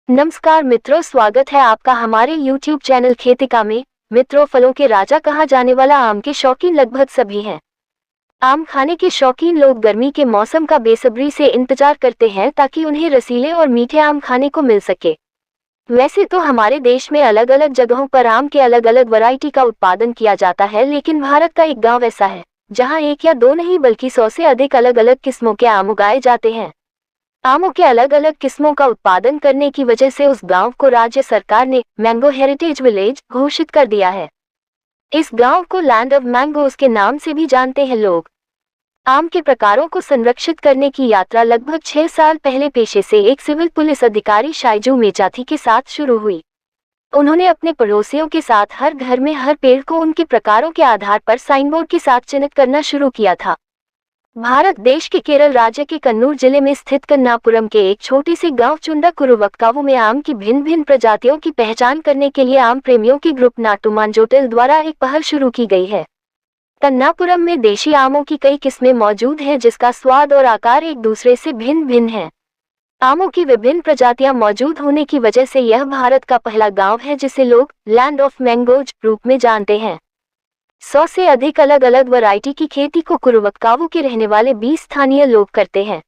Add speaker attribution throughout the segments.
Speaker 1: नमस्कार मित्रों, स्वागत है आपका हमारे YouTube चैनल खेतिका में। मित्रों, फलों के राजा कहा जाने वाला आम के शौकीन लगभग सभी हैं। आम खाने के शौकीन लोग गर्मी के मौसम का बेसब्री से इंतजार करते हैं ताकि उन्हें रसीले और मीठे आम खाने को मिल सके। वैसे तो हमारे देश में अलग अलग जगहों पर आम के अलग अलग वैरायटी का उत्पादन किया जाता है, लेकिन भारत का एक गाँव ऐसा है जहाँ एक या दो नहीं बल्कि 100 से अधिक अलग अलग किस्मों के आम उगाए जाते हैं। आमों के अलग अलग किस्मों का उत्पादन करने की वजह से उस गांव को राज्य सरकार ने मैंगो हेरिटेज विलेज घोषित कर दिया है। इस गांव को लैंड ऑफ मैंगोज के नाम से भी जानते हैं लोग। आम के प्रकारों को संरक्षित करने की यात्रा लगभग 6 साल पहले पेशे से एक सिविल पुलिस अधिकारी शाइजू मेचाथी के साथ शुरू हुई। उन्होंने अपने पड़ोसियों के साथ हर घर में हर पेड़ को उनके प्रकारों के आधार पर साइनबोर्ड के साथ चिन्हित करना शुरू किया था। भारत देश के केरल राज्य के कन्नूर जिले में स्थित कन्नापुरम के एक छोटे से गांव चुंडाकुरुवक्कावु में आम की भिन्न भिन्न प्रजातियों की पहचान करने के लिए आम प्रेमियों की ग्रुप नाटुमांजोटिल द्वारा एक पहल शुरू की गई है। कन्नापुरम में देशी आमों की कई किस्में मौजूद हैं जिसका स्वाद और आकार एक दूसरे से भिन्न भिन्न है। आमों की विभिन्न प्रजातियां मौजूद होने की वजह से यह भारत का पहला गाँव है जिसे लोग लैंड ऑफ मैंगोज रूप में जानते हैं। 100 से अधिक अलग अलग वैरायटी की खेती को कुरुवक्कावु के रहने वाले 20 स्थानीय लोग करते हैं।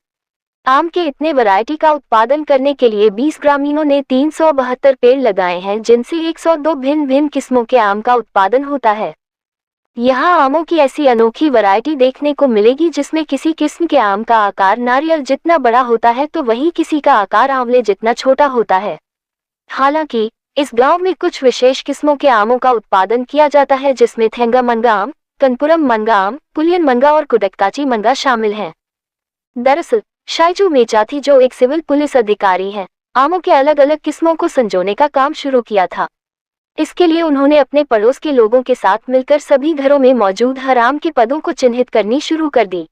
Speaker 1: आम के इतने वैरायटी का उत्पादन करने के लिए 20 ग्रामीणों ने 372 पेड़ लगाए हैं, जिनसे 102 भिन्न भिन्न किस्मों के आम का उत्पादन होता है। यहाँ आमों की ऐसी अनोखी वैरायटी देखने को मिलेगी जिसमें किसी किस्म के आम का आकार नारियल जितना बड़ा होता है तो वहीं किसी का आकार आंवले जितना छोटा होता है। हालांकि इस गांव में कुछ विशेष किस्मों के आमों का उत्पादन किया जाता है जिसमें थेंगा मनगा आम, कनपुरम मनगा आम, पुलियन मनगा और कुडक्काची मनगा शामिल हैं। दरअसल शाइजू मेचाथी, जो एक सिविल पुलिस अधिकारी हैं, आमों के अलग अलग किस्मों को संजोने का काम शुरू किया था। इसके लिए उन्होंने अपने पड़ोस के लोगों के साथ मिलकर सभी घरों में मौजूद हर आम के पदों को चिन्हित करनी शुरू कर दी।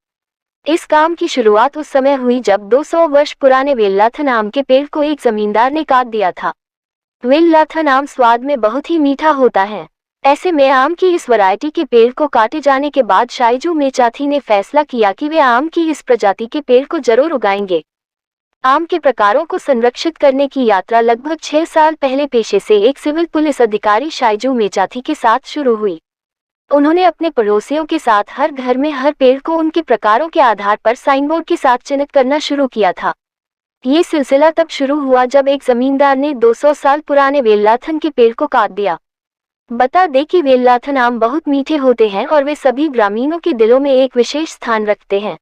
Speaker 1: इस काम की शुरुआत उस समय हुई जब 200 वर्ष पुराने वेल्लाथन आम के पेड़ को एक जमींदार ने काट दिया था। वेल्लाथन आम स्वाद में बहुत ही मीठा होता है। ऐसे में आम की इस वैरायटी के पेड़ को काटे जाने के बाद शाइजू मेचाथी ने फैसला किया कि वे आम की इस प्रजाति के पेड़ को जरूर उगाएंगे। आम के प्रकारों को संरक्षित करने की यात्रा लगभग 6 साल पहले पेशे से एक सिविल पुलिस अधिकारी शाइजू मेचाथी के साथ शुरू हुई। उन्होंने अपने पड़ोसियों के साथ हर घर में हर पेड़ को उनके प्रकारों के आधार पर साइनबोर्ड के साथ चिन्हित करना शुरू किया था। ये सिलसिला तब शुरू हुआ जब एक जमींदार ने 200 साल पुराने वेल्लाथन के पेड़ को काट दिया। बता दें कि वेल्लाथन आम बहुत मीठे होते हैं और वे सभी ग्रामीणों के दिलों में एक विशेष स्थान रखते हैं।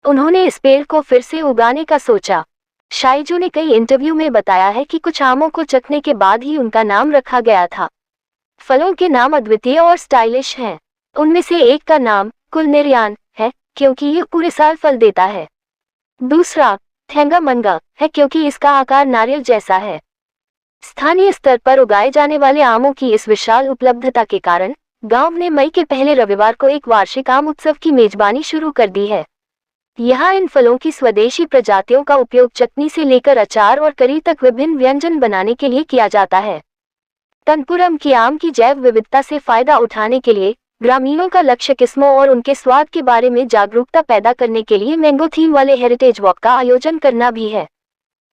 Speaker 1: उन्होंने इस पेड़ को फिर से उगाने का सोचा। शाइजू ने कई इंटरव्यू में बताया है कि कुछ आमों को चखने के बाद ही उनका नाम रखा गया था। फलों के नाम अद्वितीय और स्टाइलिश हैं। उनमें से एक का नाम कुलनेरियान है क्योंकि ये पूरे साल फल देता है। दूसरा थेंगा मनगा है क्योंकि इसका आकार नारियल जैसा है। स्थानीय स्तर पर उगाए जाने वाले आमों की इस विशाल उपलब्धता के कारण गांव ने मई के पहले रविवार को एक वार्षिक आम उत्सव की मेजबानी शुरू कर दी है। यहाँ इन फलों की स्वदेशी प्रजातियों का उपयोग चटनी से लेकर अचार और करी तक विभिन्न व्यंजन बनाने के लिए किया जाता है। कनपुरम की आम की जैव विविधता से फायदा उठाने के लिए ग्रामीणों का लक्ष्य किस्मों और उनके स्वाद के बारे में जागरूकता पैदा करने के लिए मैंगो थीम वाले हेरिटेज वॉक का आयोजन करना भी है।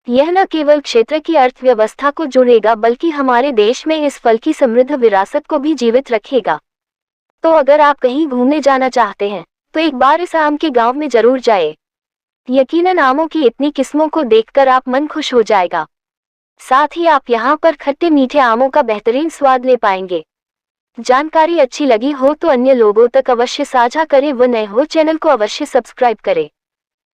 Speaker 1: यह न केवल क्षेत्र की अर्थव्यवस्था को जोड़ेगा बल्कि हमारे देश में इस फल की समृद्ध विरासत को भी जीवित रखेगा। तो अगर आप कहीं घूमने जाना चाहते हैं तो एक बार इस आम के गांव में जरूर जाए। यकीनन आमों की इतनी किस्मों को देखकर आप मन खुश हो जाएगा। साथ ही आप यहाँ पर खट्टे मीठे आमों का बेहतरीन स्वाद ले पाएंगे। जानकारी अच्छी लगी हो तो अन्य लोगों तक अवश्य साझा करें व नए हो चैनल को अवश्य सब्सक्राइब करें।